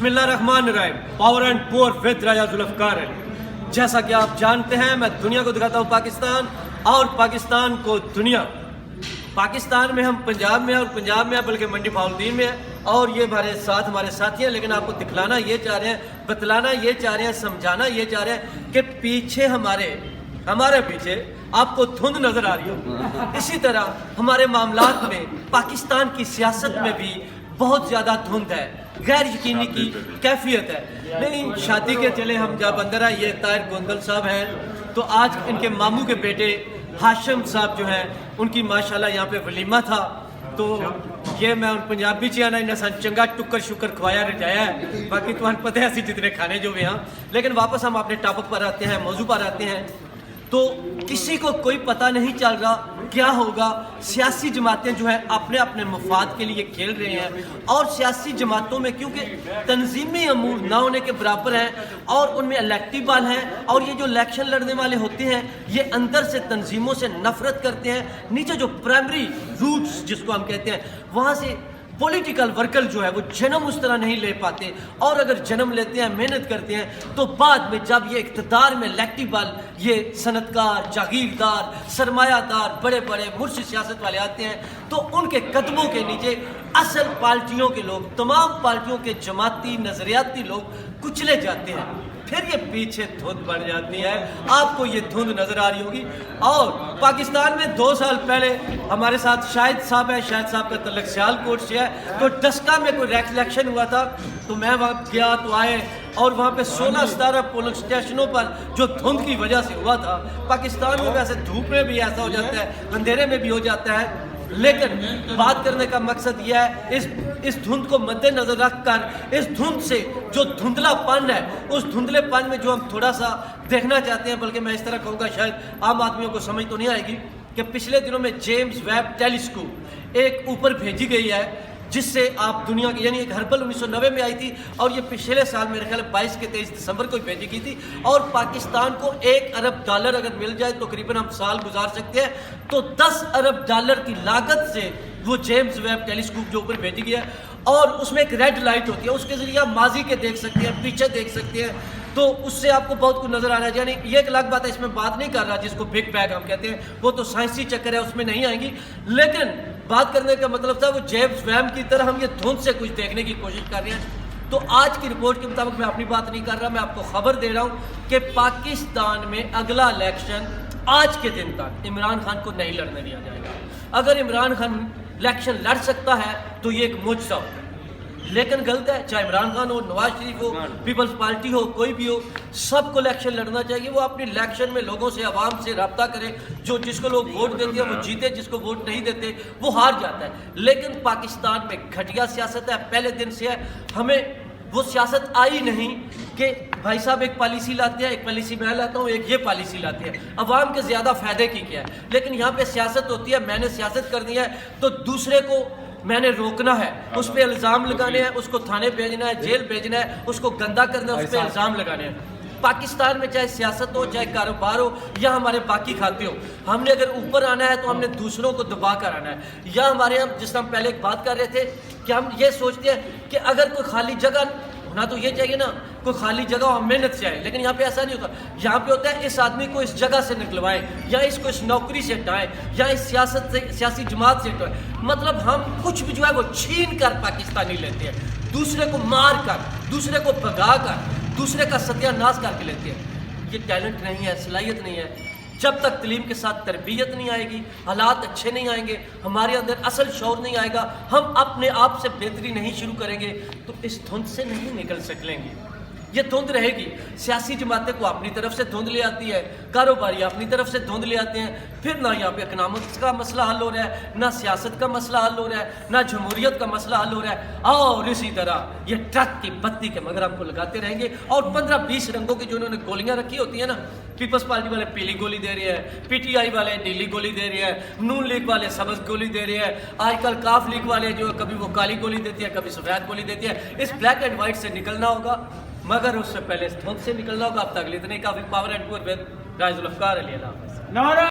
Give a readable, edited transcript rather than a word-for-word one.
बिस्मिल्लाहिर्रहमानिर्रहीम। Power and poor with Raja Zulfikar Ali. जैसा कि आप जानते हैं, मैं दुनिया को दिखाता हूँ पाकिस्तान और पाकिस्तान को दुनिया। पाकिस्तान में हम पंजाब में हैं और पंजाब में है बल्कि मंडी फाउलदीन में है और ये हमारे साथ हमारे साथी हैं। लेकिन आपको दिखलाना ये चाह रहे हैं, बतलाना ये चाह रहे हैं, समझाना ये चाह रहे हैं कि पीछे हमारे पीछे आपको धुंध नजर आ रही हो। इसी तरह हमारे मामलात में पाकिस्तान की सियासत में भी बहुत ज़्यादा धुंध है, गैर यकीनी की कैफियत है। लेकिन शादी के चले हम जब अंदर आए, ये ताहिर गोंदल साहब हैं, तो आज इनके मामू के बेटे हाशिम साहब जो हैं उनकी माशाल्लाह यहाँ पे वलीमा था। तो ये मैं उन पंजाबी च आना इन्हें सन चंगा टुक्कर शुक्कर खवाया रजाया है। बाकी तुम्हें पता है ऐसी जितने खाने जो भी हैं। लेकिन वापस हम अपने टॉपिक पर आते हैं, मौजू पर आते हैं। तो किसी को कोई पता नहीं चल रहा क्या होगा। सियासी जमातें जो है अपने अपने मफाद के लिए खेल रहे हैं और सियासी जमातों में क्योंकि तंजीमी अमूर ना होने के बराबर हैं और उनमें इलेक्टिव बाल हैं और ये जो इलेक्शन लड़ने वाले होते हैं ये अंदर से तंजीमों से नफरत करते हैं। नीचे जो प्राइमरी रूट्स जिसको हम कहते हैं वहाँ से पॉलिटिकल वर्कर जो है वो जन्म उस तरह नहीं ले पाते और अगर जन्म लेते हैं, मेहनत करते हैं, तो बाद में जब ये इक़्तिदार में इलेक्टिव बाल ये सनतकार, जागीरदार, सरमायादार, बड़े बड़े मुर्शिद सियासत वाले आते हैं तो उनके कदमों के नीचे असल पार्टियों के लोग, तमाम पार्टियों के जमाती नजरियाती लोग कुचले जाते हैं। फिर ये पीछे धुंध बढ़ जाती है। आपको ये धुंध नजर आ रही होगी। और पाकिस्तान में 2 साल पहले हमारे साथ शाहिद साहब है, शाहिद साहब का तल्लक सियालकोट से है। तो डस्का में कोई इलेक्शन हुआ था तो मैं वहाँ गया तो आए और वहाँ पे 16-17 पोलिंग स्टेशनों पर जो धुंध की वजह से हुआ था। पाकिस्तान में वैसे धूप में भी ऐसा हो जाता है, अंधेरे में भी हो जाता है। लेकिन बात करने का मकसद यह है इस धुंध को मद्देनजर रखकर इस धुंध से जो धुंधलापन है उस धुंधलेपन में जो हम थोड़ा सा देखना चाहते हैं, बल्कि मैं इस तरह कहूँगा शायद आम आदमियों को समझ तो नहीं आएगी कि पिछले दिनों में जेम्स वेब टेलीस्कोप एक ऊपर भेजी गई है जिससे आप दुनिया की यानी एक हर्बल 1990 में आई थी और ये पिछले साल मेरे ख्याल 22 के 23 दिसंबर को भेजी गई थी। और पाकिस्तान को $1 अरब अगर मिल जाए तो करीबन हम साल गुजार सकते हैं। तो $10 अरब की लागत से वो जेम्स वेब टेलीस्कोप जो ऊपर भेजी गई है और उसमें एक रेड लाइट होती है, उसके जरिए आप माजी के देख सकते हैं, पीछे देख सकते हैं। तो उससे आपको बहुत कुछ नजर आना है। यानी ये एक अलग बात है, इसमें बात नहीं कर रहा जिसको बिग बैग हम कहते हैं, वो तो साइंसी चक्कर है, उसमें नहीं आएंगी। लेकिन बात करने का मतलब था वो जेम्स वेब की तरह हम ये धुंध से कुछ देखने की कोशिश कर रहे हैं। तो आज की रिपोर्ट के मुताबिक मैं अपनी बात नहीं कर रहा, मैं आपको खबर दे रहा हूँ कि पाकिस्तान में अगला इलेक्शन आज के दिन तक इमरान खान को नहीं लड़ने दिया जाएगा। अगर इमरान खान इलेक्शन लड़ सकता है तो ये एक मुजज़ा होगा, लेकिन गलत है। चाहे इमरान खान हो, नवाज शरीफ हो, पीपल्स पार्टी हो, कोई भी हो, सबको इलेक्शन लड़ना चाहिए। वो अपनी इलेक्शन में लोगों से, आवाम से रब्ता करे। जो जिसको लोग वोट देते हैं वो जीते, जिसको वोट नहीं देते वो हार जाता है। लेकिन पाकिस्तान में घटिया सियासत है, पहले दिन से है। हमें वो सियासत आई नहीं कि भाई साहब एक पॉलिसी लाते हैं, एक पॉलिसी मैं लाता हूँ, एक ये पॉलिसी लाते हैं, अवाम के ज़्यादा फ़ायदे की क्या है। लेकिन यहाँ पे सियासत होती है, मैंने सियासत करनी है तो दूसरे को मैंने रोकना है, उस पर इल्ज़ाम लगाने हैं, उसको थाने भेजना है, जेल भेजना है, उसको गंदा करना है, उस पर इल्ज़ाम लगाने हैं। पाकिस्तान में चाहे सियासत हो, चाहे कारोबार हो या हमारे बाकी खाते हो, हमने अगर ऊपर आना है तो हमने दूसरों को दबा कर आना है। या हमारे यहाँ जिस हम पहले एक बात कर रहे थे कि हम ये सोचते हैं कि अगर कोई खाली जगह होना तो ये चाहिए ना, कोई खाली जगह हम मेहनत से आए। लेकिन यहाँ पे ऐसा नहीं होता। यहाँ पे होता है इस आदमी को इस जगह से निकलवाएं या इसको इस नौकरी से हटाएं या इस सियासत से, सियासी जमात से हटाएं। मतलब हम कुछ भी जो है वो छीन कर पाकिस्तानी लेते हैं, दूसरे को मार कर, दूसरे को भगा कर, दूसरे का सत्यानाश करके लेते हैं। ये टैलेंट नहीं है, सलाहियत नहीं है। जब तक तलीम के साथ तरबियत नहीं आएगी, हालात अच्छे नहीं आएंगे, हमारे अंदर असल शौर नहीं आएगा, हम अपने आप से बेहतरी नहीं शुरू करेंगे तो इस धुंध से नहीं निकल सकेंगे। ये धुंध रहेगी। सियासी जमातें को अपनी तरफ से धुंध ले आती है, कारोबारी अपनी तरफ से धुंध ले आते हैं। फिर ना यहाँ पे इकनॉमिक्स का मसला हल हो रहा है, ना सियासत का मसला हल हो रहा है, ना जमहूरियत का मसला हल हो रहा है। और इसी तरह ये ट्रक की बत्ती के मगर हमको लगाते रहेंगे। और 15-20 रंगों की जो उन्होंने गोलियां रखी होती है ना, पीपल्स पार्टी वाले पीली गोली दे रहे हैं, पीटीआई वाले नीली गोली दे रहे हैं, नून लीग वाले सब्ज गोली दे रहे हैं, आजकल काफ लीग वाले जो कभी वो काली गोली देती है, कभी सफेद गोली देती है। इस ब्लैक एंड व्हाइट से निकलना होगा, मगर उससे पहले इस धुंध से निकलना होगा। अब तक इतने काफी। Power and poor with Raja Zulfikar Ali.